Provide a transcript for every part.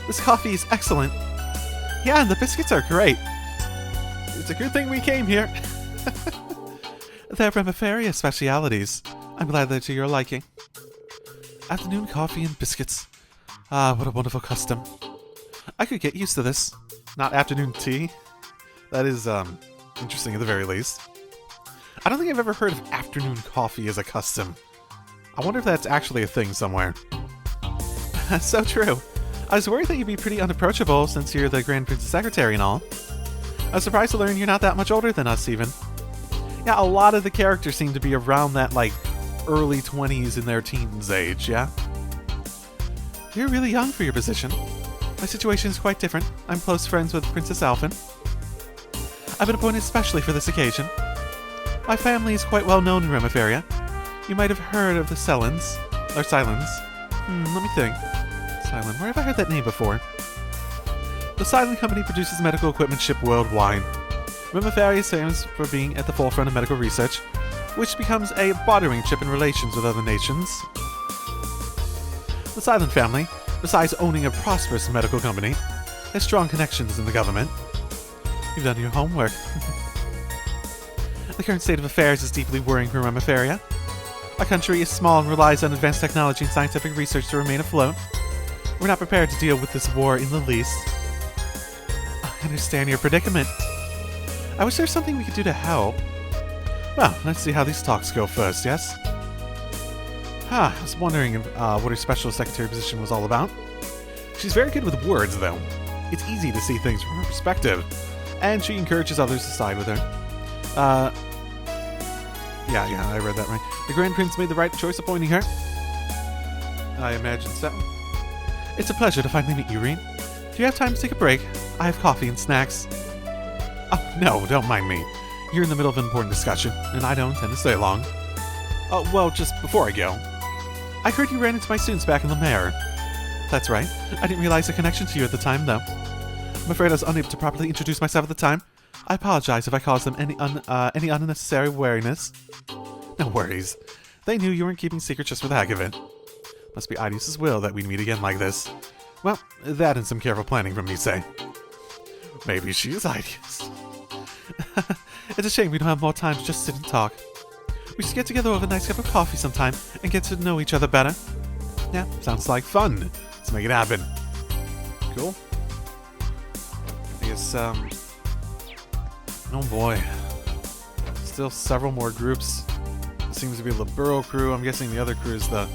This coffee is excellent. Yeah, and the biscuits are great. It's a good thing we came here. They're Remiferia specialities. I'm glad they're to your liking. Afternoon coffee and biscuits. Ah, what a wonderful custom. I could get used to this. Not afternoon tea. That is, interesting at the very least. I don't think I've ever heard of afternoon coffee as a custom. I wonder if that's actually a thing somewhere. So true. I was worried that you'd be pretty unapproachable since you're the Grand Prince's secretary and all. I was surprised to learn you're not that much older than us, even. Yeah, a lot of the characters seem to be around that, like, early 20s in their teens age, yeah? You're really young for your position. My situation is quite different. I'm close friends with Princess Alphen. I've been appointed specially for this occasion. My family is quite well known in Remiferia. You might have heard of the Silens. Let me think. Silent, where have I heard that name before? The Silent Company produces medical equipment shipped worldwide. Remiferia is famous for being at the forefront of medical research, which becomes a bartering chip in relations with other nations. The Silent family, besides owning a prosperous medical company, has strong connections in the government. You've done your homework. The current state of affairs is deeply worrying for Remiferia. Our country is small and relies on advanced technology and scientific research to remain afloat. We're not prepared to deal with this war in the least. I understand your predicament. I wish there was something we could do to help. Well, let's see how these talks go first, yes? I was wondering what her special secretary position was all about. She's very good with words, though. It's easy to see things from her perspective, and she encourages others to side with her. Yeah, I read that right. The Grand Prince made the right choice appointing her. I imagine so. It's a pleasure to finally meet you, Reen. Do you have time to take a break? I have coffee and snacks. Oh, no, don't mind me. You're in the middle of an important discussion, and I don't intend to stay long. Oh, well, just before I go. I heard you ran into my students back in the Mare. That's right. I didn't realize the connection to you at the time, though. I'm afraid I was unable to properly introduce myself at the time. I apologize if I caused them any unnecessary wariness. No worries. They knew you weren't keeping secrets just for the heck of it. Must be Idius's will that we'd meet again like this. Well, that and some careful planning from me, say. Maybe she is Idius. It's a shame we don't have more time to just sit and talk. We should get together over a nice cup of coffee sometime and get to know each other better. Yeah, sounds like fun. Let's make it happen. Cool. I guess, oh boy. Still several more groups. It seems to be the Liberl crew. I'm guessing the other crew is the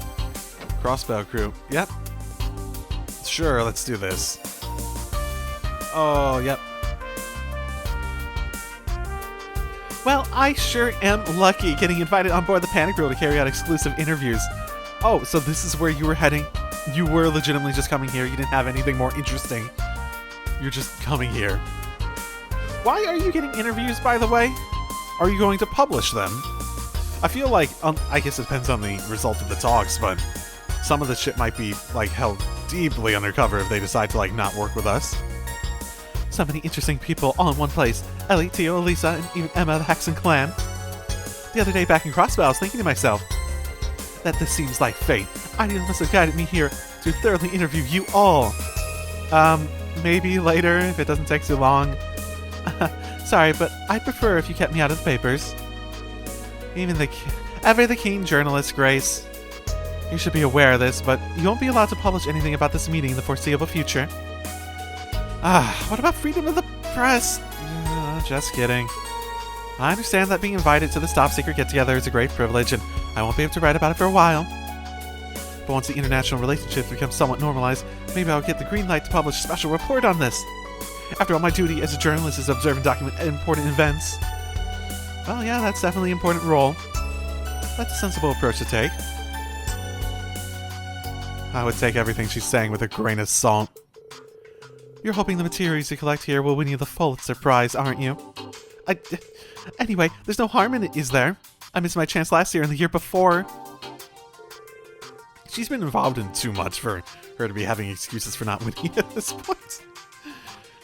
Crossbell crew. Yep. Sure, let's do this. Oh, yep. Well, I sure am lucky getting invited on board the Panic Reel to carry out exclusive interviews. Oh, so this is where you were heading? You were legitimately just coming here. You didn't have anything more interesting. You're just coming here. Why are you getting interviews, by the way? Are you going to publish them? I feel like, I guess it depends on the result of the talks, but some of the shit might be, like, held deeply undercover if they decide to, like, not work with us. So many interesting people all in one place. Ellie, Tio, Elisa, and even Emma, the Hexen clan. The other day back in Crossbell, I was thinking to myself that this seems like fate. Idius must have guided me here to thoroughly interview you all. Maybe later, if it doesn't take too long. Sorry, but I'd prefer if you kept me out of the papers. Even the keen journalist, Grace. You should be aware of this, but you won't be allowed to publish anything about this meeting in the foreseeable future. What about freedom of the press? Just kidding. I understand that being invited to this top-secret get-together is a great privilege, and I won't be able to write about it for a while. But once the international relationships become somewhat normalized, maybe I'll get the green light to publish a special report on this. After all, my duty as a journalist is to observe and document important events. Well, yeah, that's definitely an important role. That's a sensible approach to take. I would take everything she's saying with a grain of salt. You're hoping the materials you collect here will win you the Pulitzer Prize, aren't you? Anyway, there's no harm in it, is there? I missed my chance last year and the year before. She's been involved in too much for her to be having excuses for not winning at this point.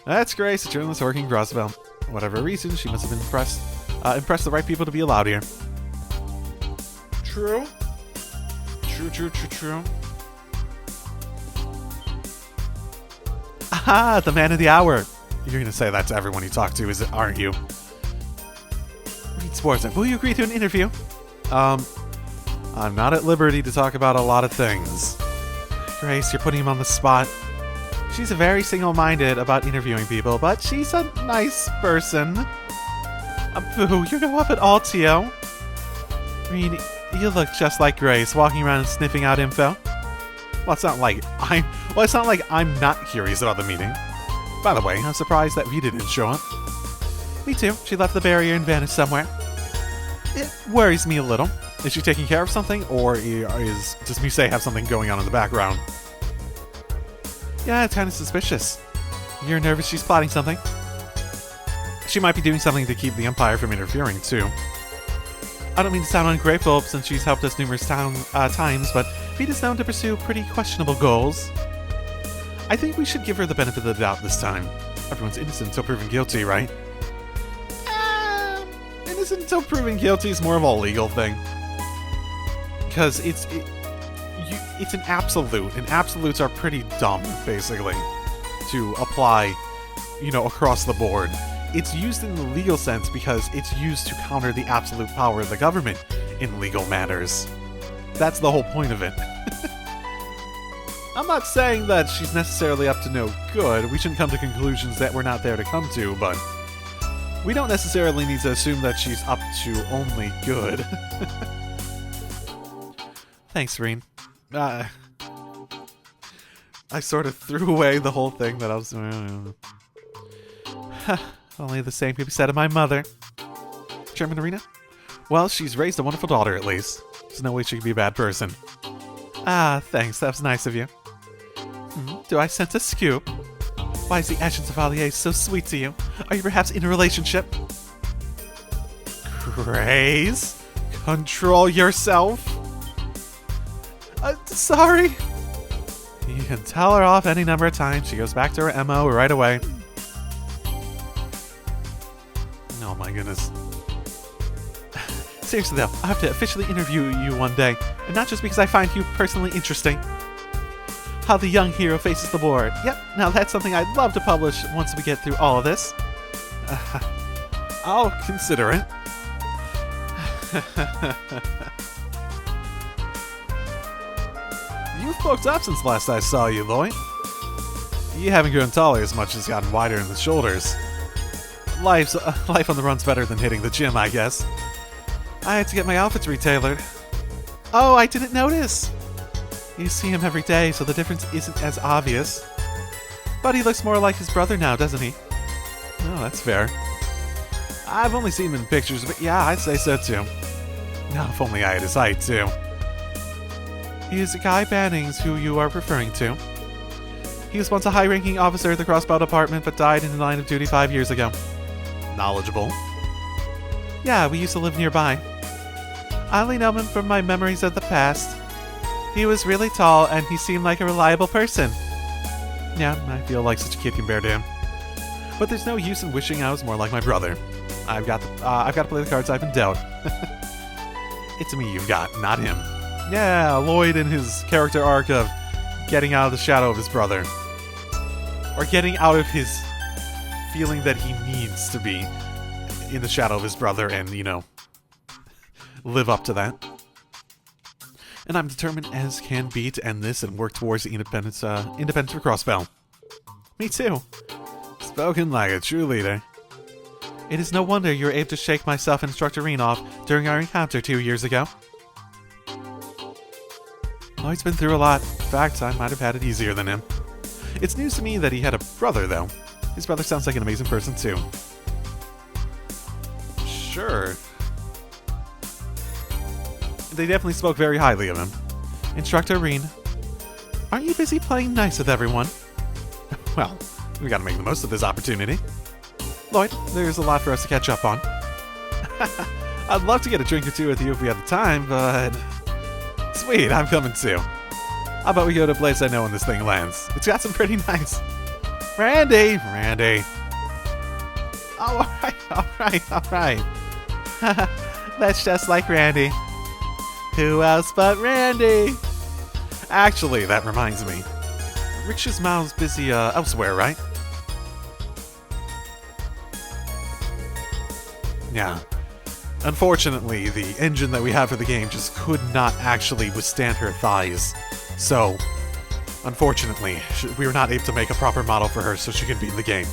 That's Grace, a journalist working in Crossbell. For whatever reason, she must have been impressed the right people to be allowed here. True. True. Ah, the man of the hour. You're gonna say that to everyone you talk to, aren't you? Reed Sportsman, will you agree to an interview? I'm not at liberty to talk about a lot of things. Grace, you're putting him on the spot. She's very single-minded about interviewing people, but she's a nice person. Boo, you're no up at all, Tio. Reed, you look just like Grace, walking around and sniffing out info. Well, it's not like I'm not curious about the meeting. By the way, I'm surprised that V didn't show up. Me too. She left the barrier and vanished somewhere. It worries me a little. Is she taking care of something, or does Mise have something going on in the background? Yeah, it's kind of suspicious. You're nervous she's plotting something? She might be doing something to keep the Empire from interfering, too. I don't mean to sound ungrateful since she's helped us numerous times, but Vita's known to pursue pretty questionable goals. I think we should give her the benefit of the doubt this time. Everyone's innocent until proven guilty, right? Innocent until proven guilty is more of a legal thing. Because it's an absolute, and absolutes are pretty dumb, basically, to apply, across the board. It's used in the legal sense because it's used to counter the absolute power of the government in legal matters. That's the whole point of it. I'm not saying that she's necessarily up to no good. We shouldn't come to conclusions that we're not there to come to, but we don't necessarily need to assume that she's up to only good. Thanks, Reen. I sort of threw away the whole thing that I was... Only the same could be said of my mother. Chairman Arena? Well, she's raised a wonderful daughter, at least. There's no way she could be a bad person. Ah, thanks. That was nice of you. Do I sense a scoop? Why is the Ashen Chevalier so sweet to you? Are you perhaps in a relationship? Grace? Control yourself? Sorry. You can tell her off any number of times. She goes back to her MO right away. Oh my goodness. Seriously though, I have to officially interview you one day. And not just because I find you personally interesting. How the young hero faces the board. Yep, now that's something I'd love to publish once we get through all of this. I'll consider it. You've bulked up since last I saw you, Lloyd. You haven't grown taller as much as gotten wider in the shoulders. Life on the run's better than hitting the gym, I guess. I had to get my outfits retailored. Oh, I didn't notice. You see him every day, so the difference isn't as obvious. But he looks more like his brother now, doesn't he? Oh, that's fair. I've only seen him in pictures, but yeah, I'd say so too. Now, if only I had his height too. He is Guy Bannings, who you are referring to. He was once a high-ranking officer at the Crossbell Department, but died in the line of duty 5 years ago. Knowledgeable. Yeah, we used to live nearby. I only know him from my memories of the past. He was really tall, and he seemed like a reliable person. Yeah, I feel like such a kid compared to him. But there's no use in wishing I was more like my brother. I've got to play the cards I've been dealt. It's me you've got, not him. Yeah, Lloyd and his character arc of getting out of the shadow of his brother. Or getting out of his feeling that he needs to be in the shadow of his brother and, live up to that. And I'm determined as can be to end this and work towards the independence for Crossbell. Me too. Spoken like a true leader. It is no wonder you were able to shake myself and Instructor Reen off during our encounter 2 years ago. Lloyd's been through a lot. In fact, I might have had it easier than him. It's news to me that he had a brother, though. His brother sounds like an amazing person, too. Sure. They definitely spoke very highly of him. Instructor Reen, aren't you busy playing nice with everyone? Well, we gotta make the most of this opportunity. Lloyd, there's a lot for us to catch up on. I'd love to get a drink or two with you if we had the time, but... Sweet, I'm coming too. How about we go to a place I know when this thing lands? It's got some pretty nice... Randy! Oh, alright. That's just like Randy. Who else but Randy? Actually, that reminds me. Riksha's mouth's busy elsewhere, right? Yeah. Unfortunately, the engine that we have for the game just could not actually withstand her thighs. So, unfortunately, we were not able to make a proper model for her so she can be in the game.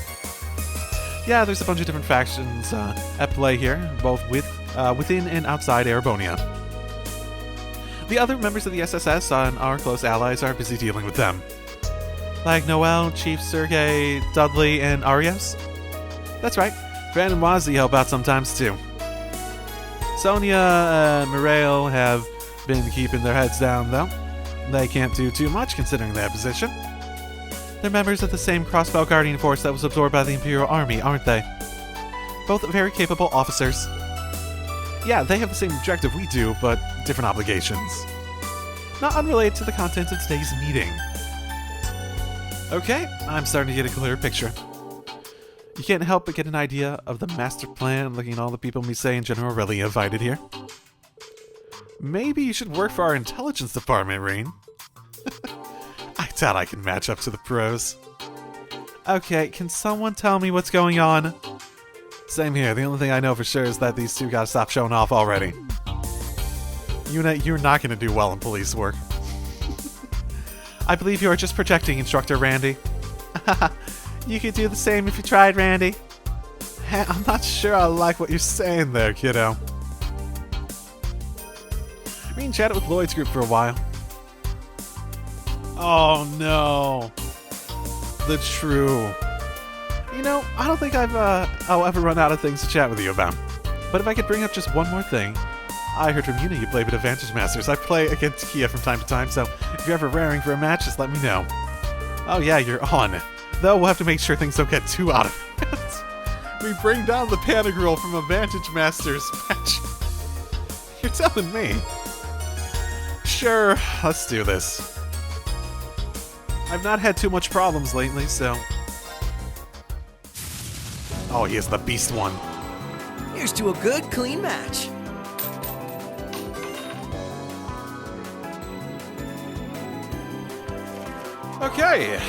Yeah, there's a bunch of different factions at play here, both within and outside Erebonia. The other members of the SSS and our close allies are busy dealing with them. Like Noel, Chief Sergei, Dudley, and Arias. That's right, Van and Wazi help out sometimes too. Sonia and Mirail have been keeping their heads down, though. They can't do too much considering their position. They're members of the same Crossbell Guardian force that was absorbed by the Imperial Army, aren't they? Both very capable officers. Yeah, they have the same objective we do, but different obligations. Not unrelated to the content of today's meeting. Okay, I'm starting to get a clearer picture. You can't help but get an idea of the master plan looking at all the people Mise and General Relly invited here. Maybe you should work for our intelligence department, Rain. I doubt I can match up to the pros. Okay, can someone tell me what's going on? Same here, the only thing I know for sure is that these two gotta stop showing off already. Yuna, you're not gonna do well in police work. I believe you are just projecting, Instructor Randy. You could do the same if you tried, Randy. I'm not sure I like what you're saying there, kiddo. We chatted with Lloyd's group for a while. Oh no. The true. You know, I don't think I'll ever run out of things to chat with you about. But if I could bring up just one more thing. I heard from Yuna you play with Advantage Masters. I play against Kia from time to time, so if you're ever raring for a match, just let me know. Oh yeah, you're on. Though we'll have to make sure things don't get too out of hand. We bring down the Panagrill from Advantage Masters match. You're telling me. Sure, let's do this. I've not had too much problems lately, so... Oh, he is the beast one. Here's to a good, clean match. Okay.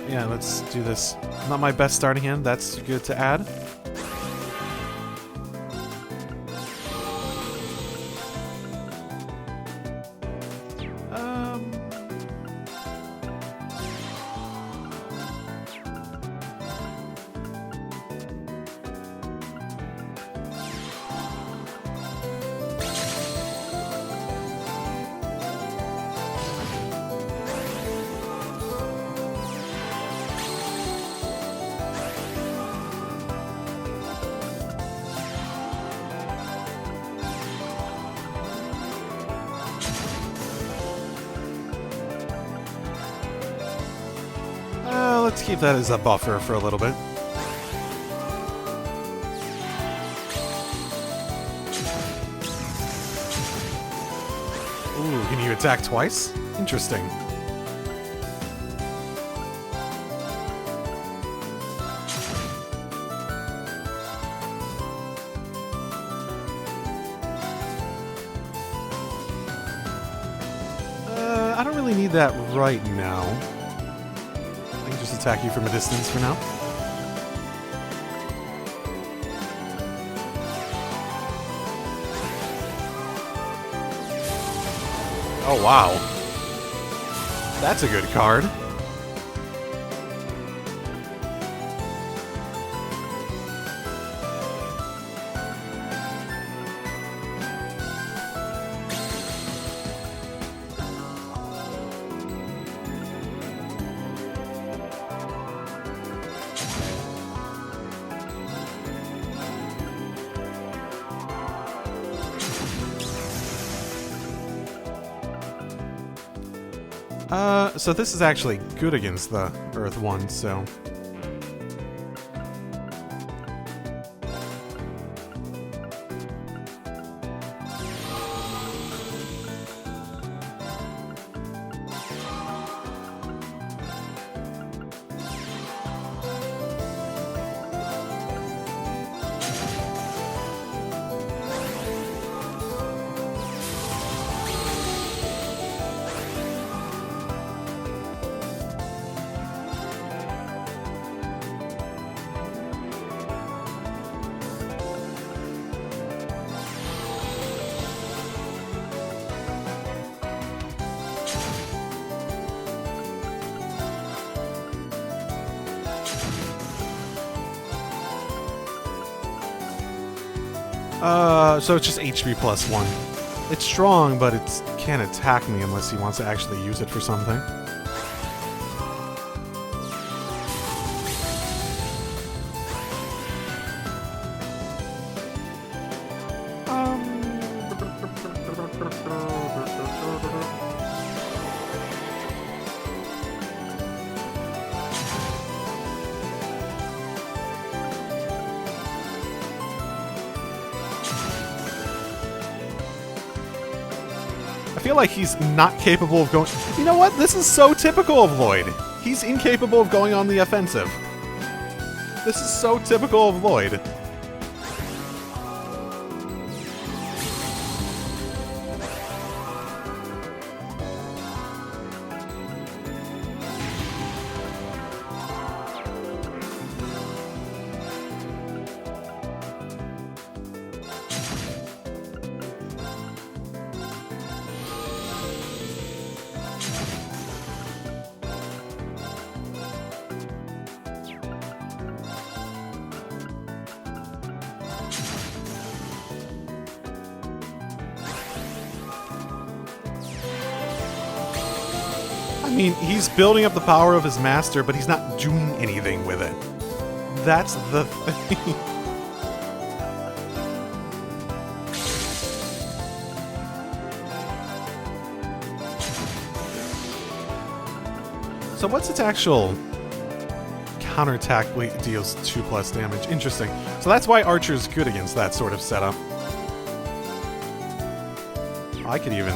Yeah, let's do this. Not my best starting hand. That's good to add. Let's keep that as a buffer for a little bit. Ooh, can you attack twice? Interesting. I don't really need that right now. I can just attack you from a distance for now. Oh, wow. That's a good card. So this is actually good against the Earth one, so... So it's just HP plus 1. It's strong, but it can't attack me unless he wants to actually use it for something. I feel like he's not capable of going... You know what? This is so typical of Lloyd. He's incapable of going on the offensive. This is so typical of Lloyd. I mean, he's building up the power of his master, but he's not doing anything with it. That's the thing. So what's its actual counterattack? Wait, it deals 2+ damage. Interesting. So that's why Archer's good against that sort of setup. I could even...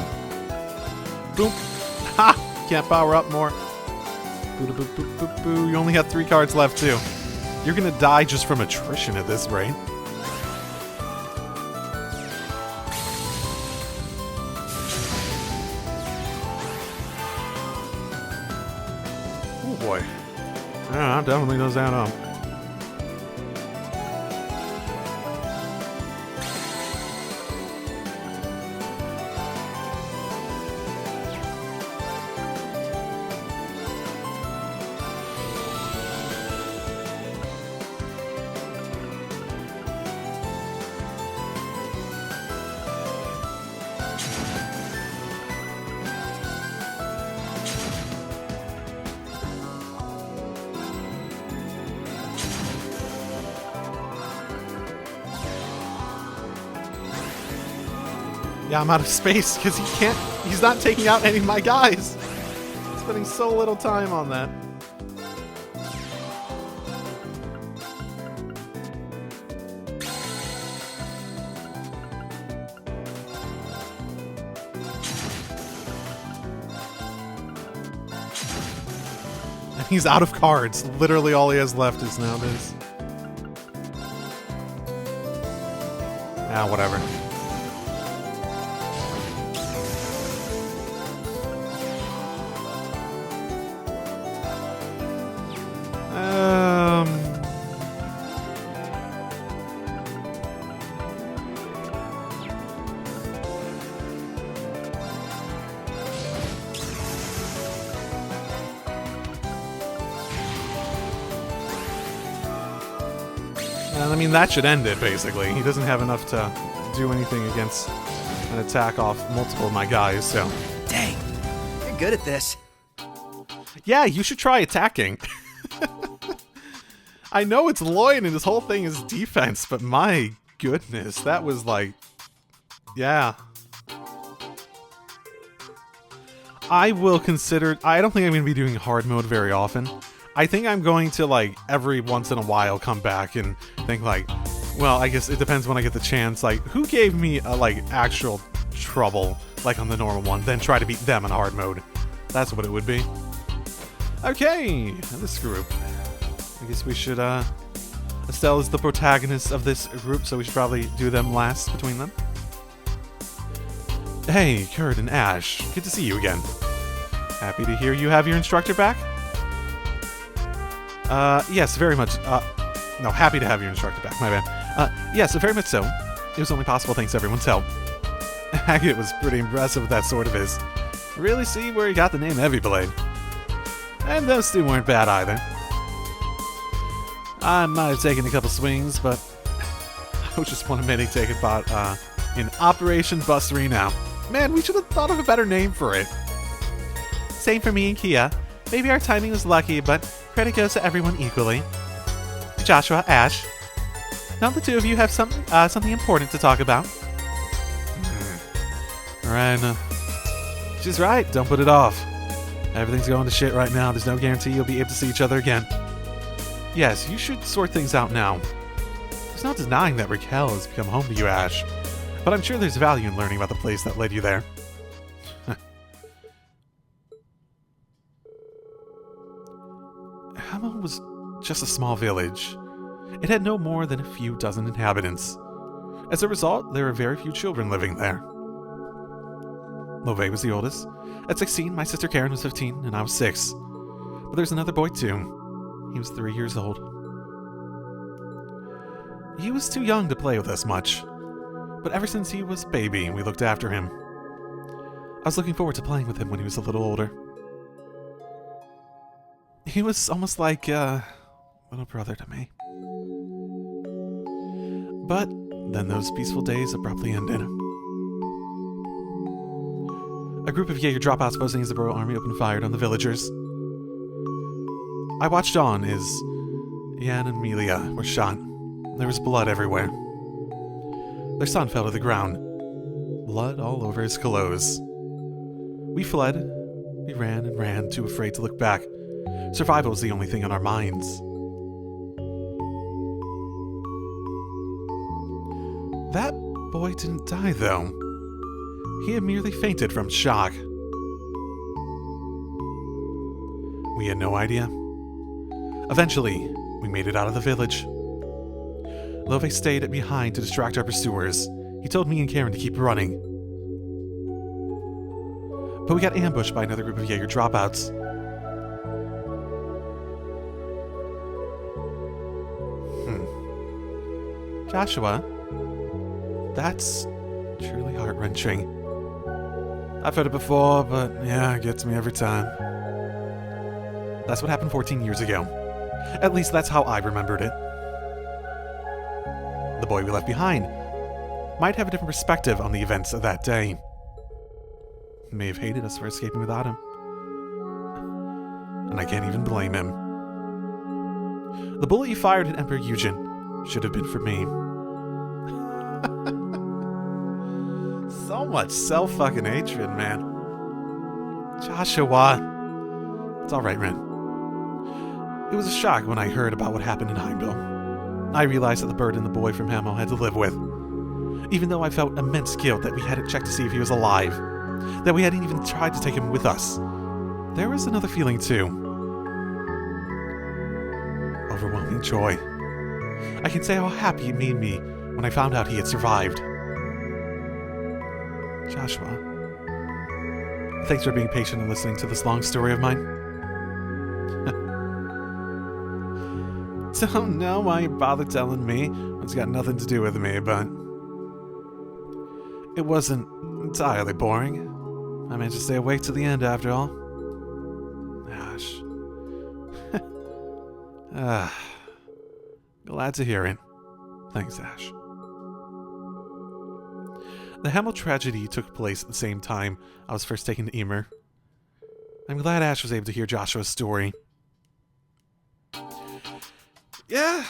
Boom! Ha! Can't power up more. Boo, boo, boo, boo, boo. You only have 3 cards left, too. You're gonna die just from attrition at this rate. Oh boy. Yeah, definitely knows that up. Yeah, I'm out of space because he's not taking out any of my guys. Spending so little time on that. And he's out of cards. Literally all he has left is now this. Ah, whatever. I mean, that should end it, basically. He doesn't have enough to do anything against an attack off multiple of my guys, so... Dang, you're good at this. Yeah, you should try attacking. I know it's Lloyd and his whole thing is defense, but my goodness, that was like... Yeah. I will consider... I don't think I'm going to be doing hard mode very often. I think I'm going to, like, every once in a while come back and think, like, well, I guess it depends when I get the chance. Like, who gave me, like, actual trouble, like, on the normal one, then try to beat them in hard mode. That's what it would be. Okay, this group. I guess we should, Estelle is the protagonist of this group, so we should probably do them last between them. Hey, Kurt and Ash. Good to see you again. Happy to hear you have your instructor back? Yes, very much. No, happy to have your instructor back, my bad. Yes, very much so. It was only possible thanks to everyone's help. Hackett was pretty impressive with that sword of his. Really see where he got the name Heavy Blade. And those two weren't bad either. I might have taken a couple swings, but I was just one minute taken part in Operation Bustery now. Man, we should have thought of a better name for it. Same for me and Kia. Maybe our timing was lucky, but credit goes to everyone equally. Joshua, Ash, now the two of you have something important to talk about. Ren, she's right. Don't put it off. Everything's going to shit right now. There's no guarantee you'll be able to see each other again. Yes, you should sort things out now. There's no denying that Raquel has become home to you, Ash. But I'm sure there's value in learning about the place that led you there. Hamel was just a small village. It had no more than a few dozen inhabitants. As a result, there were very few children living there. Love was the oldest. At 16, my sister Karen was 15, and I was 6. But there's another boy too. He was 3 years old. He was too young to play with us much. But ever since he was a baby, we looked after him. I was looking forward to playing with him when he was a little older. He was almost like a little brother to me. But then those peaceful days abruptly ended. A group of Jaeger dropouts posing as the Royal Army opened fire on the villagers. I watched on as Jan and Amelia were shot. There was blood everywhere. Their son fell to the ground. Blood all over his clothes. We fled. We ran and ran, too afraid to look back. Survival was the only thing on our minds. That boy didn't die, though. He had merely fainted from shock. We had no idea. Eventually, we made it out of the village. Love stayed behind to distract our pursuers. He told me and Karen to keep running. But we got ambushed by another group of Jaeger dropouts. Joshua, that's truly heart-wrenching. I've heard it before, but yeah, it gets me every time. That's what happened 14 years ago. At least that's how I remembered it. The boy we left behind might have a different perspective on the events of that day. He may have hated us for escaping without him. And I can't even blame him. The bullet you fired at Emperor Eugen should have been for me. So much self-fucking-hatred, man. Joshua. It's alright, Ren. It was a shock when I heard about what happened in Heimdall. I realized that the burden the boy from Hamel had to live with. Even though I felt immense guilt that we hadn't checked to see if he was alive, that we hadn't even tried to take him with us, there was another feeling too. Overwhelming joy. I can say how happy it made me when I found out he had survived. Joshua, thanks for being patient and listening to this long story of mine. Don't know why you bother telling me. It's got nothing to do with me, but it wasn't entirely boring. I managed to stay awake to the end after all. Gosh. Glad to hear it. Thanks, Ash. The Hamel tragedy took place at the same time I was first taken to Emer. I'm glad Ash was able to hear Joshua's story. Yeah.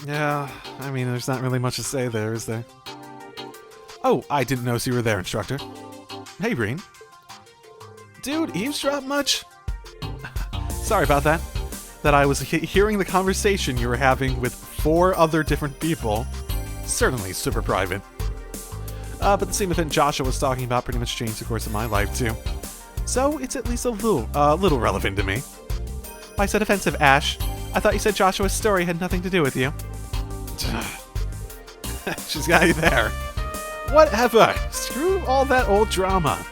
Yeah, I mean, there's not really much to say there, is there? Oh, I didn't notice you were there, instructor. Hey, Green. Dude, eavesdrop much? Sorry about that. That I was hearing the conversation you were having with 4 other different people. Certainly super private. But the same event Joshua was talking about pretty much changed the course of my life, too. So, it's at least a little relevant to me. I said offensive, Ash. I thought you said Joshua's story had nothing to do with you. She's got you there. Whatever. Screw all that old drama.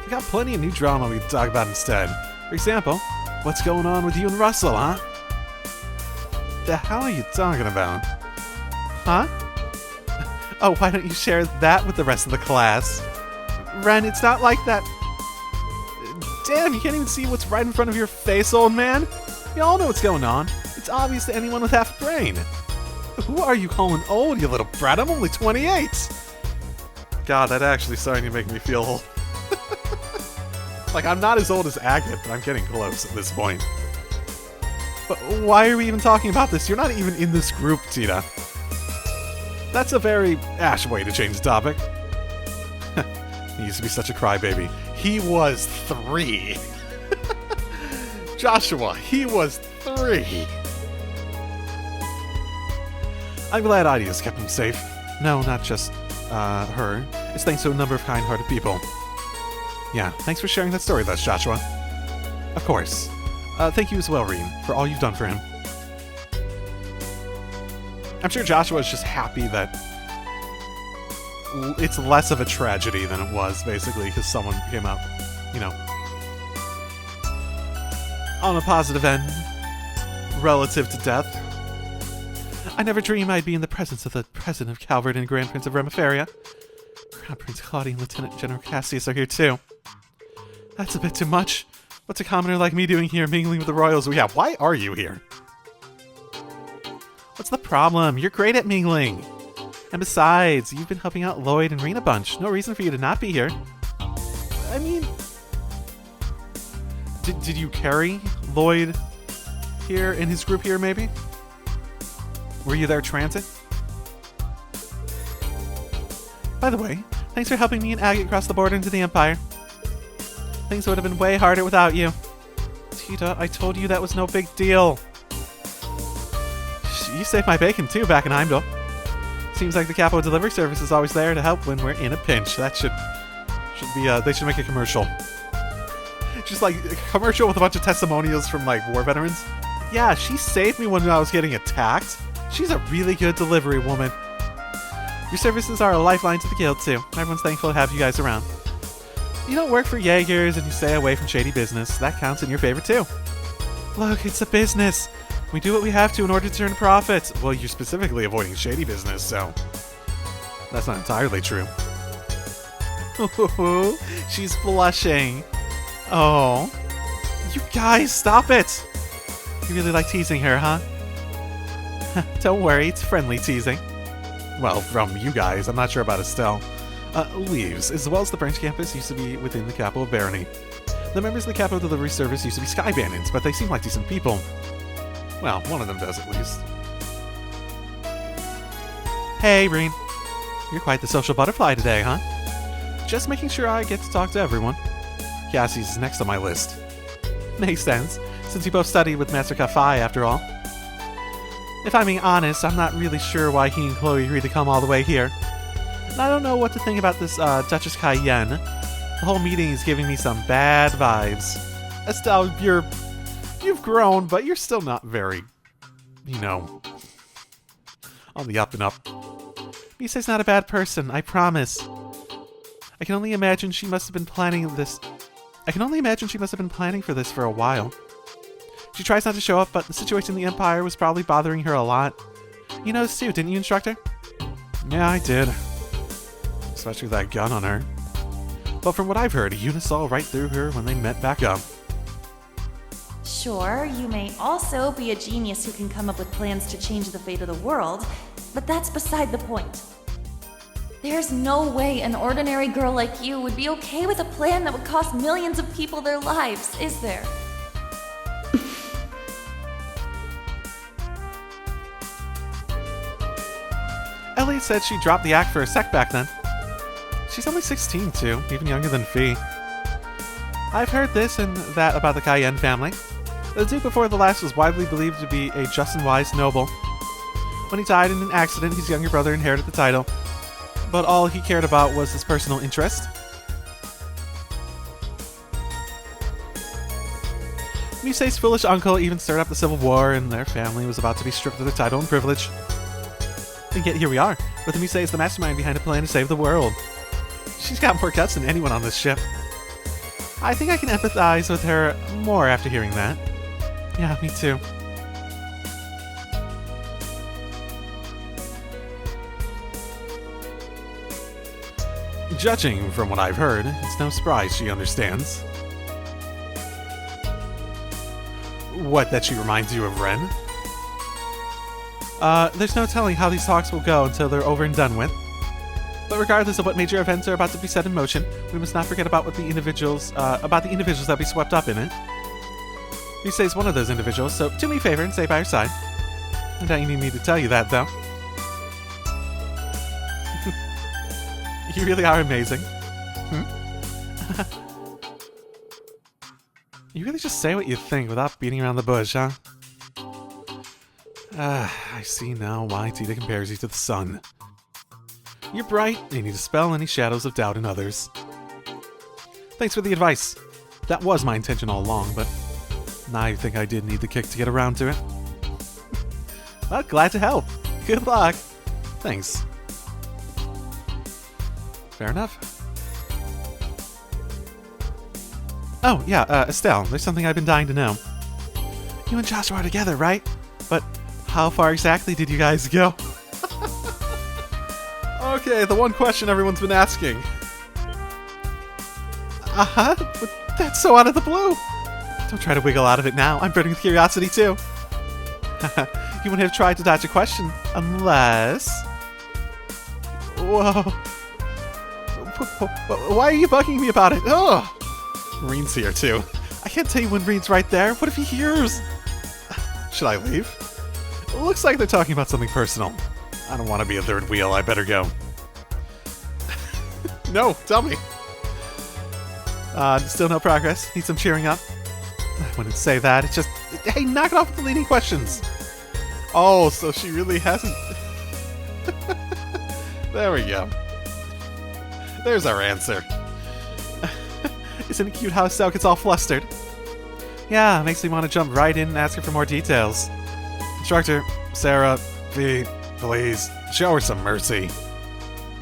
We got plenty of new drama we can talk about instead. For example, what's going on with you and Russell, huh? The hell are you talking about? Huh? Oh, why don't you share that with the rest of the class? Ren, it's not like that. Damn, you can't even see what's right in front of your face, old man. You all know what's going on. It's obvious to anyone with half a brain. Who are you calling old, you little brat? I'm only 28. God, that actually starting to make me feel old. Like, I'm not as old as Agate, but I'm getting close at this point. But why are we even talking about this? You're not even in this group, Tita. That's a very Ash way to change the topic. He used to be such a crybaby. He was 3. Joshua, he was 3. I'm glad Idia's kept him safe. No, not just, her. It's thanks to a number of kind-hearted people. Yeah, thanks for sharing that story with us, Joshua. Of course. Thank you as well, Reen, for all you've done for him. I'm sure Joshua's just happy that it's less of a tragedy than it was, basically, because someone came out, you know, on a positive end, relative to death. I never dreamed I'd be in the presence of the President of Calvert and Grand Prince of Remiferia. Crown Prince Claudia and Lieutenant General Cassius are here too. That's a bit too much. What's a commoner like me doing here, mingling with the royals? Well, yeah, why are you here? What's the problem? You're great at mingling. And besides, you've been helping out Lloyd and Reen a bunch. No reason for you to not be here. I mean, did you carry Lloyd here in his group here, maybe? Were you there transit? By the way, thanks for helping me and Agate cross the border into the Empire. Things would have been way harder without you. Tita, I told you that was no big deal. You saved my bacon too back in Heimdall. Seems like the Capo Delivery Service is always there to help when we're in a pinch. That should be, they should make a commercial. Just like a commercial with a bunch of testimonials from like war veterans. Yeah, she saved me when I was getting attacked. She's a really good delivery woman. Your services are a lifeline to the guild too. Everyone's thankful to have you guys around. You don't work for Jaegers and you stay away from shady business. That counts in your favor too. Look, it's a business. We do what we have to in order to turn a profit. Well, you're specifically avoiding shady business, so that's not entirely true. She's blushing. Oh. You guys, stop it! You really like teasing her, huh? Don't worry, it's friendly teasing. Well, from you guys, I'm not sure about Estelle. Leaves, as well as the branch campus, used to be within the capital of Barony. The members of the Capo Delivery Service used to be Sky Bandits, but they seem like decent people. Well, one of them does at least. Hey, Reen. You're quite the social butterfly today, huh? Just making sure I get to talk to everyone. Cassie's is next on my list. Makes sense, since you both studied with Master Kafai after all. If I'm being honest, I'm not really sure why he and Chloe agreed to come all the way here. And I don't know what to think about this Duchess Cayenne. The whole meeting is giving me some bad vibes. Estelle, you've grown, but you're still not very, you know, on the up and up. Misa's not a bad person, I promise. I can only imagine she must have been planning for this for a while. She tries not to show up, but the situation in the Empire was probably bothering her a lot. You noticed too, didn't you, Instructor? Yeah, I did. Especially with that gun on her. But from what I've heard, Yuna saw right through her when they met back up. Sure, you may also be a genius who can come up with plans to change the fate of the world, but that's beside the point. There's no way an ordinary girl like you would be okay with a plan that would cost millions of people their lives, is there? Elliot said she dropped the act for a sec back then. She's only 16 too, even younger than Fee. I've heard this and that about the Cayenne family. The Duke before the last was widely believed to be a just and wise noble. When he died in an accident, his younger brother inherited the title, but all he cared about was his personal interest. Misei's foolish uncle even stirred up the Civil War, and their family was about to be stripped of their title and privilege. And yet here we are, with Misei as the mastermind behind a plan to save the world. She's got more guts than anyone on this ship. I think I can empathize with her more after hearing that. Yeah, me too. Judging from what I've heard, it's no surprise she understands. What, that she reminds you of Ren? There's no telling how these talks will go until they're over and done with. But regardless of what major events are about to be set in motion, we must not forget about the individuals that be swept up in it. Yusei's one of those individuals, so do me a favor and stay by her side. I doubt you need me to tell you that, though. You really are amazing. You really just say what you think without beating around the bush, huh? I see now why Tita compares you to the sun. You're bright, and you need to dispel any shadows of doubt in others. Thanks for the advice. That was my intention all along, but now I think I did need the kick to get around to it. Well, glad to help. Good luck. Thanks. Fair enough. Oh, yeah, Estelle, there's something I've been dying to know. You and Joshua are together, right? But how far exactly did you guys go? Okay, the one question everyone's been asking. But that's so out of the blue. Don't try to wiggle out of it now. I'm burning with curiosity, too. You wouldn't have tried to dodge a question unless... Whoa. Why are you bugging me about it? Ugh. Reen's here, too. I can't tell you when Reen's right there. What if he hears? Should I leave? It looks like they're talking about something personal. I don't want to be a third wheel. I better go. No, tell me. Still no progress. Need some cheering up. I wouldn't say that. It's just... Hey, knock it off with the leading questions. Oh, so she really hasn't... There we go. There's our answer. Isn't it cute how Estelle gets all flustered? Yeah, makes me want to jump right in and ask her for more details. Instructor, Sarah, V, please, show her some mercy.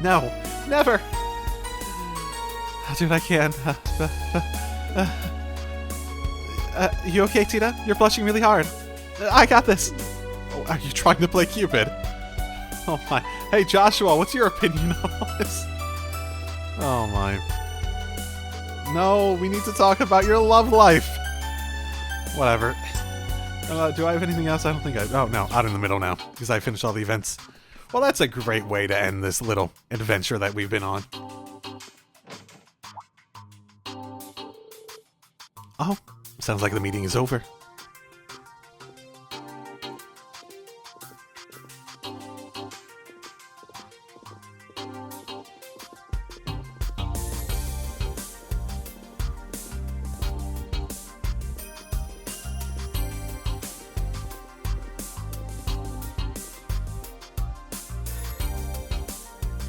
No, never! I'll do what I can. You okay, Tita? You're blushing really hard. I got this. Oh, are you trying to play Cupid? Oh my. Hey, Joshua, what's your opinion on all this? Oh my. No, we need to talk about your love life. Whatever. Do I have anything else? I don't think I... Oh, no, out in the middle now, because I finished all the events. Well, that's a great way to end this little adventure that we've been on. Oh, sounds like the meeting is over.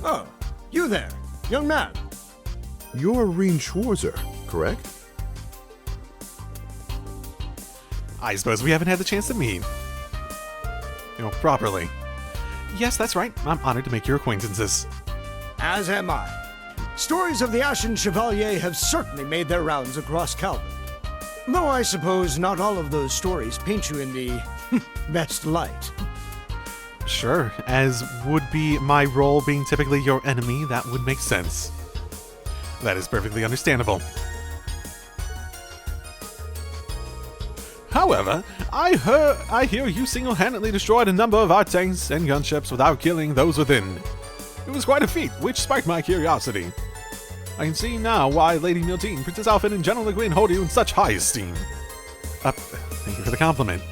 Oh, you there, young man. You're Reen Schwarzer, correct? I suppose we haven't had the chance to meet. You know, properly. Yes, that's right. I'm honored to make your acquaintances. As am I. Stories of the Ashen Chevalier have certainly made their rounds across Calvin. Though I suppose not all of those stories paint you in the best light. Sure, as would be my role being typically your enemy, that would make sense. That is perfectly understandable. However, I hear you single-handedly destroyed a number of our tanks and gunships without killing those within. It was quite a feat, which sparked my curiosity. I can see now why Lady Miltine, Princess Alfred, and General Le Guin hold you in such high esteem. Thank you for the compliment.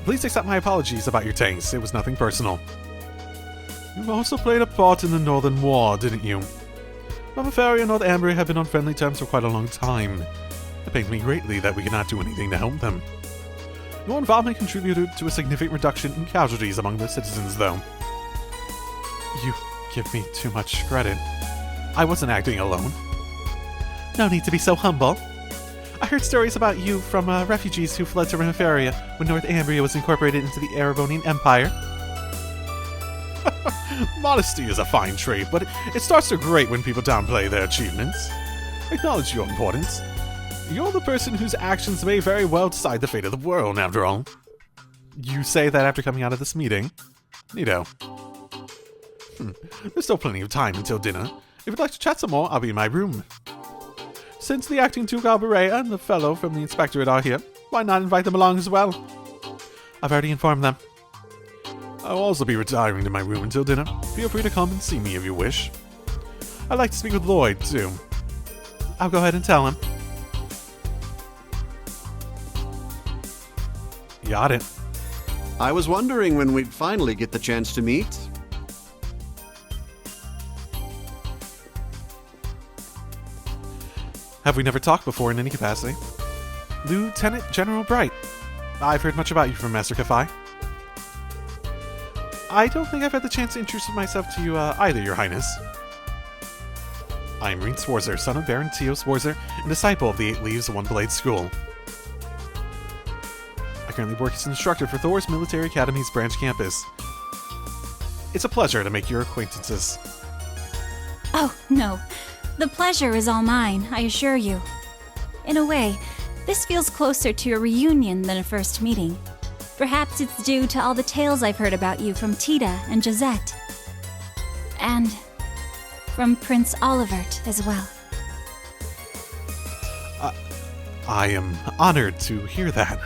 Please accept my apologies about your tanks. It was nothing personal. You also played a part in the Northern War, didn't you? Remiferia and North Ambria have been on friendly terms for quite a long time. It pains me greatly that we cannot do anything to help them. Your involvement contributed to a significant reduction in casualties among the citizens, though. You give me too much credit. I wasn't acting alone. No need to be so humble. I heard stories about you from refugees who fled to Remiferia when North Ambria was incorporated into the Erebonian Empire. Modesty is a fine trait, but it starts to grate when people downplay their achievements. Acknowledge your importance. You're the person whose actions may very well decide the fate of the world, after all. You say that after coming out of this meeting? Neato. There's still plenty of time until dinner. If you'd like to chat some more, I'll be in my room. Since the acting Duke Alberea and the fellow from the inspectorate are here, Why not invite them along as well? I've already informed them. I'll also be retiring to my room until dinner. Feel free to come and see me if you wish. I'd like to speak with Lloyd, too. I'll go ahead and tell him. Got it. I was wondering when we'd finally get the chance to meet. Have we never talked before in any capacity? Lieutenant General Bright. I've heard much about you from Master Kafai. I don't think I've had the chance to introduce myself to you either, Your Highness. I am Rein Swarzer, son of Baron Teo Swarzer, and disciple of the Eight Leaves of One Blade School. I currently work as an instructor for Thor's Military Academy's branch campus. It's a pleasure to make your acquaintances. Oh, no. The pleasure is all mine, I assure you. In a way, this feels closer to a reunion than a first meeting. Perhaps it's due to all the tales I've heard about you from Tita and Josette. And from Prince Olivert as well. I am honored to hear that.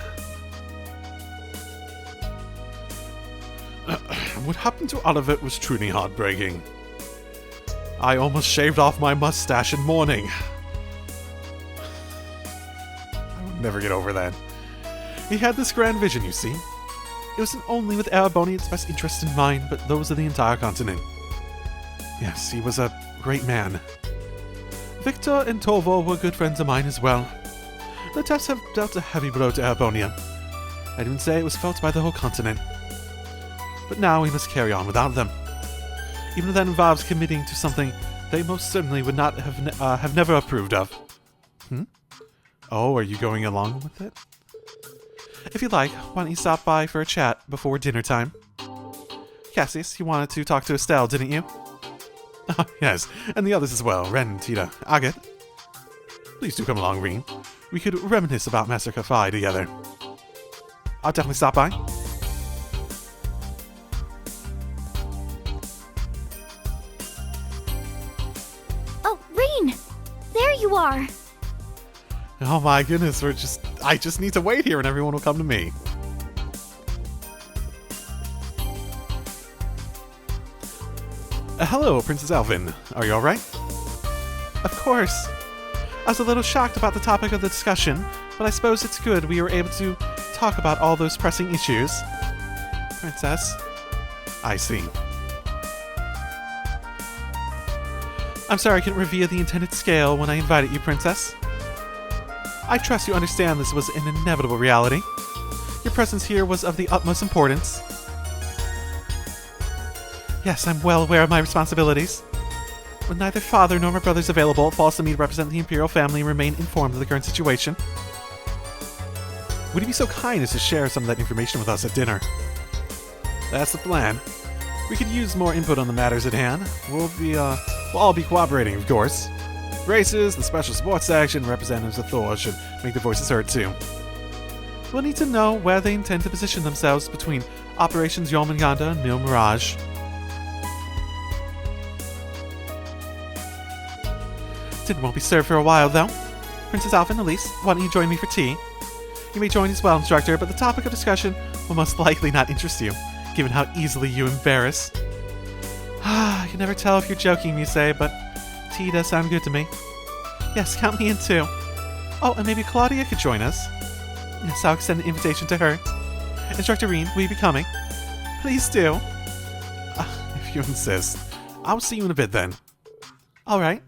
What happened to Olivert was truly heartbreaking. I almost shaved off my mustache in mourning. I will never get over that. He had this grand vision, you see. It wasn't only with Erebonian's best interest in mind, but those of the entire continent. Yes, he was a great man. Victor and Torvald were good friends of mine as well. The Tefts have dealt a heavy blow to Erebonia. I'd even say it was felt by the whole continent. But now we must carry on without them. Even if that involves committing to something they most certainly would not have never approved of. Oh, are you going along with it? If you'd like, why don't you stop by for a chat before dinner time? Cassius, you wanted to talk to Estelle, didn't you? Oh, yes, and the others as well, Ren, Tita, Agathe. Please do come along, Rein. We could reminisce about Master Kafai together. I'll definitely stop by. Oh, Rein! There you are! Oh my goodness, I just need to wait here and everyone will come to me. Hello, Princess Alvin. Are you alright? Of course. I was a little shocked about the topic of the discussion, but I suppose it's good we were able to talk about all those pressing issues. Princess. I see. I'm sorry I couldn't reveal the intended scale when I invited you, Princess. I trust you understand this was an inevitable reality. Your presence here was of the utmost importance. Yes, I'm well aware of my responsibilities. With neither father nor my brothers available, it falls to me to represent the Imperial family and remain informed of the current situation. Would you be so kind as to share some of that information with us at dinner? That's the plan. We could use more input on the matters at hand. We'll all be cooperating, of course. Races, the special sports section, representatives of Thor should make their voices heard too. We'll need to know where they intend to position themselves between Operations Jormungandr and Mil Mirage. Dinner won't be served for a while, though. Princess Alvin, Elise, why don't you join me for tea? You may join as well, Instructor, but the topic of discussion will most likely not interest you, given how easily you embarrass. I can never tell if you're joking, you say, but tea does sound good to me. Yes, count me in too. Oh, and maybe Claudia could join us. Yes, I'll extend an invitation to her. Instructor Rein, will you be coming? Please do. If you insist. I'll see you in a bit then. Alright.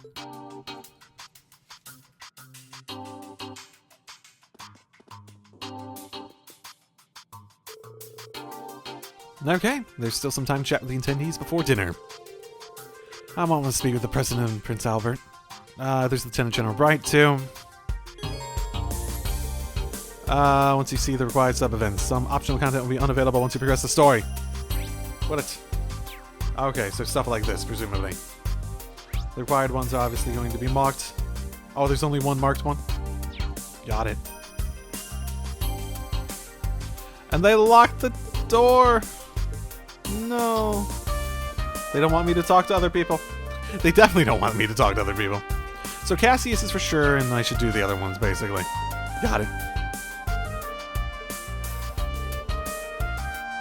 Okay, there's still some time to chat with the attendees before dinner. I want to speak with the President and Prince Albert. There's Lieutenant General Bright, too. Once you see the required sub-events, some optional content will be unavailable once you progress the story. Okay, so stuff like this, presumably. The required ones are obviously going to be marked. Oh, there's only one marked one? Got it. And they locked the door! No. They don't want me to talk to other people. They definitely don't want me to talk to other people. So Cassius is for sure, and I should do the other ones, basically. Got it.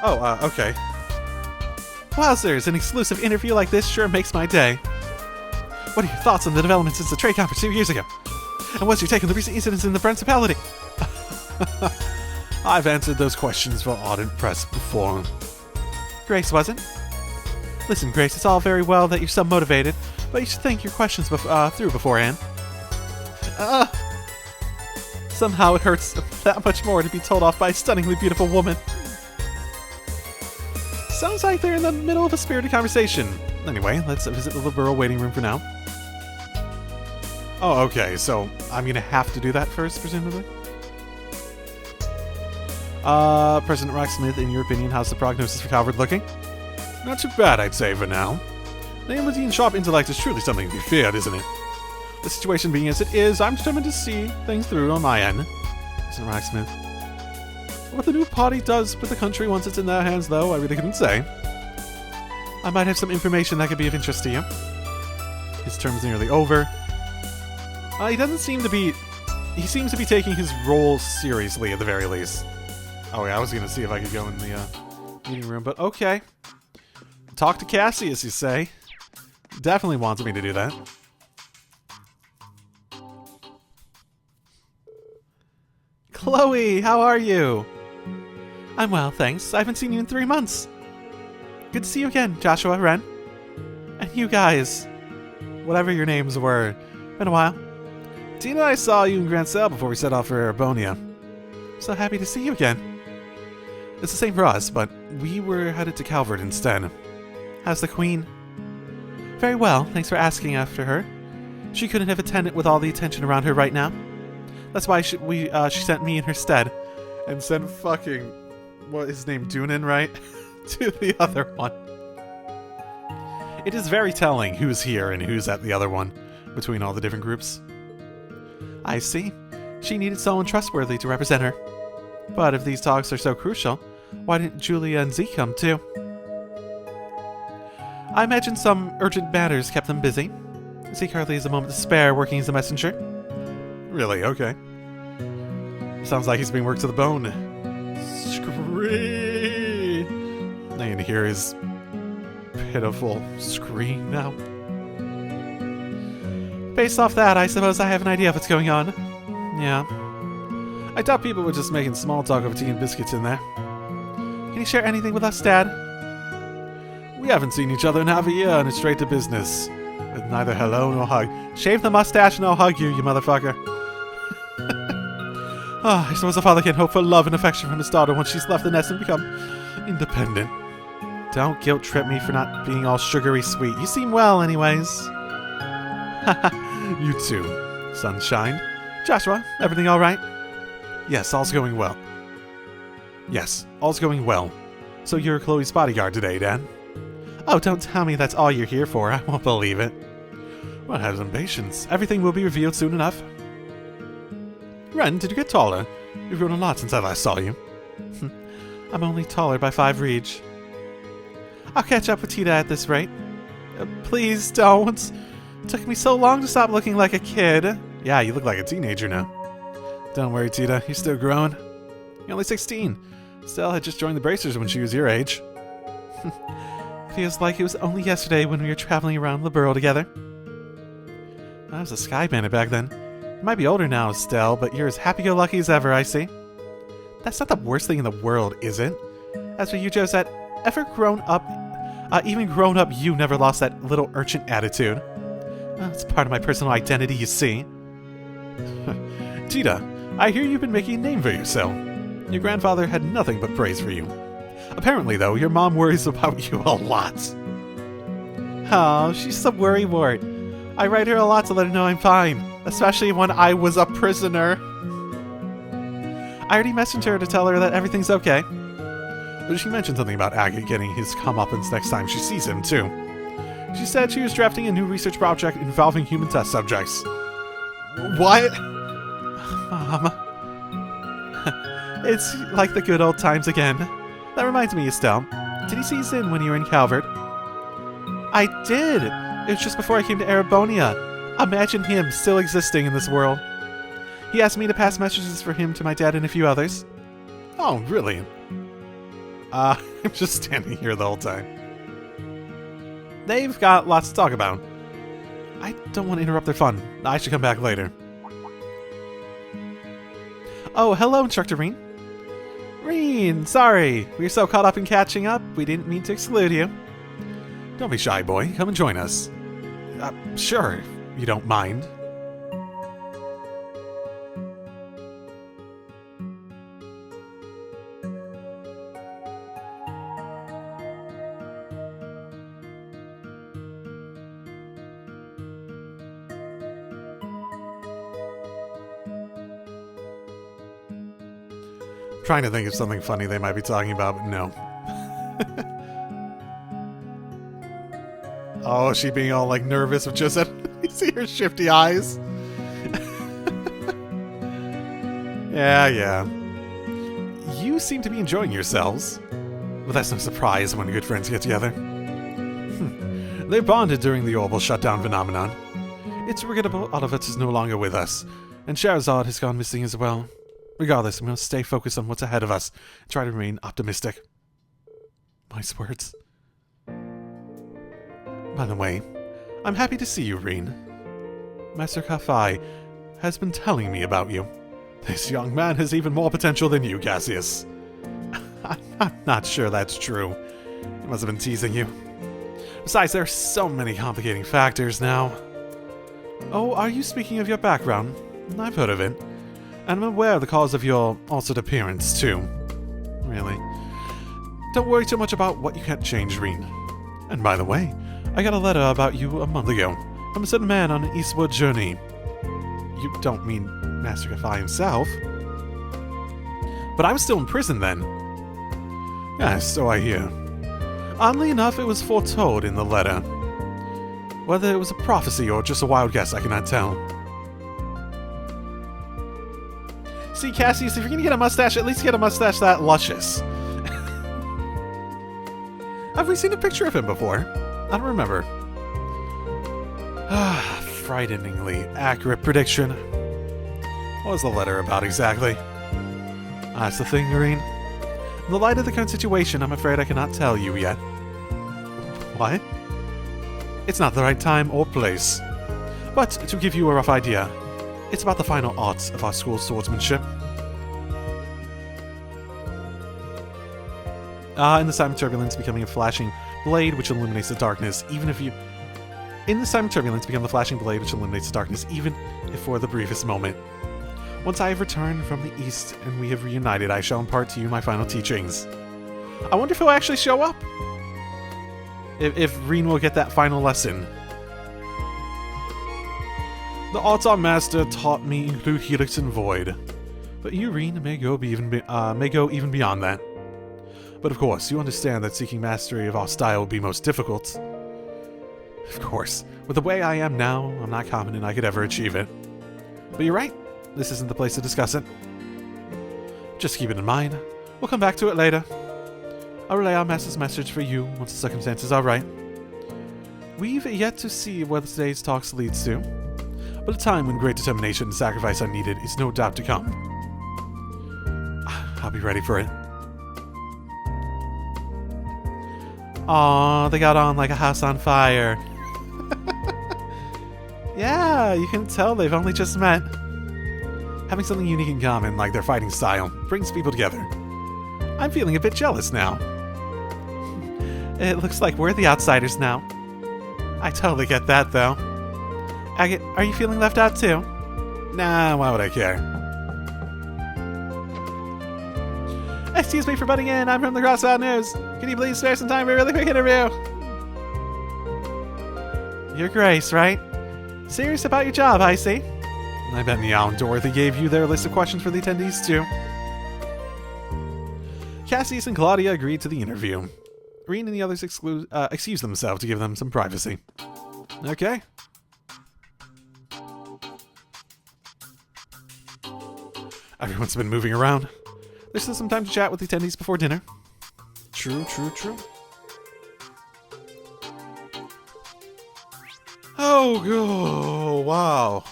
Oh, okay. Wowzers, an exclusive interview like this sure makes my day. What are your thoughts on the developments since the trade conference 2 years ago? And what's your take on the recent incidents in the principality? I've answered those questions for ardent press before. Grace wasn't? Listen, Grace, it's all very well that you're so motivated, but you should think your questions through beforehand. Somehow it hurts that much more to be told off by a stunningly beautiful woman. Sounds like they're in the middle of a spirited conversation. Anyway, let's visit the Liberl waiting room for now. Oh, okay, so I'm gonna have to do that first, presumably? President Rocksmith, in your opinion, how's the prognosis for Calvert looking? Not too bad, I'd say, for now. Nameless sharp intellect is truly something to be feared, isn't it? The situation being as it is, I'm determined to see things through on my end. President Rocksmith. What the new party does with the country once it's in their hands, though, I really couldn't say. I might have some information that could be of interest to you. His term's nearly over. He doesn't seem to be... He seems to be taking his role seriously, at the very least. Oh yeah, I was gonna see if I could go in the meeting room, but okay. Talk to Cassius, you say? Definitely wants me to do that. Chloe, how are you? I'm well, thanks. I haven't seen you in 3 months. Good to see you again, Joshua, Ren. And you guys. Whatever your names were. Been a while. Tina and I saw you in Grand Sale before we set off for Erebonia. So happy to see you again. It's the same for us, but we were headed to Calvert instead. How's the Queen? Very well, thanks for asking after her. She couldn't have attended with all the attention around her right now. That's why she sent me in her stead. And sent fucking, what is his name, Dunan, right? To the other one. It is very telling who's here and who's at the other one, between all the different groups. I see. She needed someone trustworthy to represent her. But if these talks are so crucial, why didn't Julia and Zeke come too? I imagine some urgent matters kept them busy. Zeke hardly has a moment to spare working as a messenger. Really? Okay. Sounds like he's being worked to the bone. Scream! I can hear his pitiful scream now. Based off that, I suppose I have an idea of what's going on. Yeah. I thought people were just making small talk over tea and biscuits in there. Can you share anything with us, Dad? We haven't seen each other in half a year, and it's straight to business. With neither hello nor hug. Shave the mustache and I'll hug you, you motherfucker. I suppose a father can hope for love and affection from his daughter once she's left the nest and become independent. Don't guilt trip me for not being all sugary sweet. You seem well, anyways. You too, sunshine. Joshua, everything alright? Yes, all's going well. Yes, all's going well. So you're Chloe's bodyguard today, Dad? Oh, don't tell me that's all you're here for. I won't believe it. Well, have some patience. Everything will be revealed soon enough. Ren, did you get taller? You've grown a lot since I last saw you. I'm only taller by 5 reach. I'll catch up with Tita at this rate. Please don't. It took me so long to stop looking like a kid. Yeah, you look like a teenager now. Don't worry, Tita. You're still growing. You're only 16. Stella had just joined the Bracers when she was your age. Feels like it was only yesterday when we were traveling around Liberl together. I was a Sky Bandit back then. You might be older now, Stell, but you're as happy-go-lucky as ever, I see. That's not the worst thing in the world, is it? As for you, Josette, even grown up, you never lost that little urchin attitude. It's part of my personal identity, you see. Tita, I hear you've been making a name for yourself. Your grandfather had nothing but praise for you. Apparently, though, your mom worries about you a lot. Oh, she's a worrywart. I write her a lot to let her know I'm fine, especially when I was a prisoner. I already messaged her to tell her that everything's okay. But she mentioned something about Agate getting his comeuppance next time she sees him, too. She said she was drafting a new research project involving human test subjects. What? Mom. It's like the good old times again. That reminds me, Estelle. Did you see Zin when you were in Calvert? I did! It was just before I came to Erebonia. Imagine him still existing in this world. He asked me to pass messages for him to my dad and a few others. Oh, really? I'm just standing here the whole time. They've got lots to talk about. I don't want to interrupt their fun. I should come back later. Oh, hello, Instructor Reen. Reen, sorry. We were so caught up in catching up, we didn't mean to exclude you. Don't be shy, boy. Come and join us. Sure, if you don't mind. Trying to think of something funny they might be talking about, but no. Oh, she being all like nervous with just you see her shifty eyes. Yeah. You seem to be enjoying yourselves. Well, that's no surprise when good friends get together. They bonded during the orbital shutdown phenomenon. It's regrettable Olivet is no longer with us, and Scheherazade has gone missing as well. Regardless, we must stay focused on what's ahead of us and try to remain optimistic. Nice words. By the way, I'm happy to see you, Reen. Master Kafai has been telling me about you. This young man has even more potential than you, Cassius. I'm not sure that's true. He must have been teasing you. Besides, there are so many complicating factors now. Oh, are you speaking of your background? I've heard of it. And I'm aware of the cause of your altered appearance, too. Really. Don't worry too much about what you can't change, Reen. And by the way, I got a letter about you a month ago from a certain man on an eastward journey. You don't mean Master Kafai himself? But I was still in prison then. Yes, so I hear. Oddly enough, it was foretold in the letter. Whether it was a prophecy or just a wild guess, I cannot tell. See, Cassius, if you're gonna get a mustache, at least get a mustache that luscious. Have we seen a picture of him before? I don't remember. Frighteningly accurate prediction. What was the letter about exactly? That's the thing, Irene. In the light of the current situation, I'm afraid I cannot tell you yet. What? It's not the right time or place. But to give you a rough idea, it's about the final arts of our school's swordsmanship. In this time of turbulence, becoming a flashing blade which illuminates the darkness, even if you... In this time of turbulence, become the flashing blade which illuminates the darkness, even if for the briefest moment. Once I have returned from the east and we have reunited, I shall impart to you my final teachings. I wonder if he'll actually show up. If Reen will get that final lesson. The arts our master taught me include Helix and Void, but you, Reen, may go even beyond that. But of course, you understand that seeking mastery of our style would be most difficult. Of course, with the way I am now, I'm not confident I could ever achieve it. But you're right, this isn't the place to discuss it. Just keep it in mind. We'll come back to it later. I'll relay our master's message for you once the circumstances are right. We've yet to see where today's talks leads to, but a time when great determination and sacrifice are needed is no doubt to come. I'll be ready for it. Aww, they got on like a house on fire. Yeah, you can tell they've only just met. Having something unique in common, like their fighting style, brings people together. I'm feeling a bit jealous now. It looks like we're the outsiders now. I totally get that, though. Agate, are you feeling left out too? Nah, why would I care? Excuse me for butting in, I'm from the Crossbell News. Can you please spare some time for a really quick interview? Your Grace, right? Serious about your job, I see. I bet Meow and Dorothy gave you their list of questions for the attendees, too. Cassius and Claudia agreed to the interview. Reen and the others excused themselves to give them some privacy. Okay. Everyone's been moving around. There's still some time to chat with the attendees before dinner. True. Oh, wow.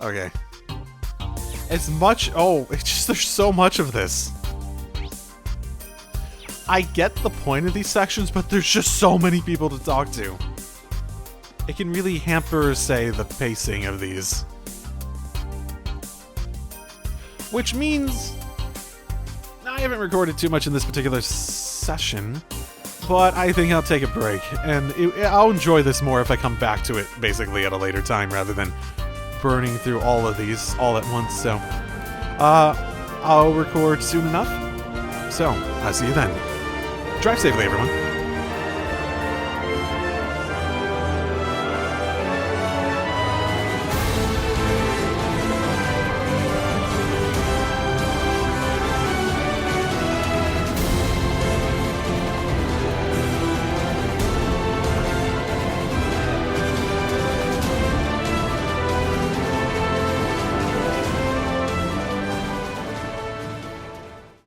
Okay. It's just there's so much of this. I get the point of these sections, but there's just so many people to talk to. It can really hamper, say, the pacing of these. Which means I haven't recorded too much in this particular session, but I think I'll take a break, and I'll enjoy this more if I come back to it basically at a later time rather than burning through all of these all at once. So, I'll record soon enough. So, I'll see you then. Drive safely, everyone.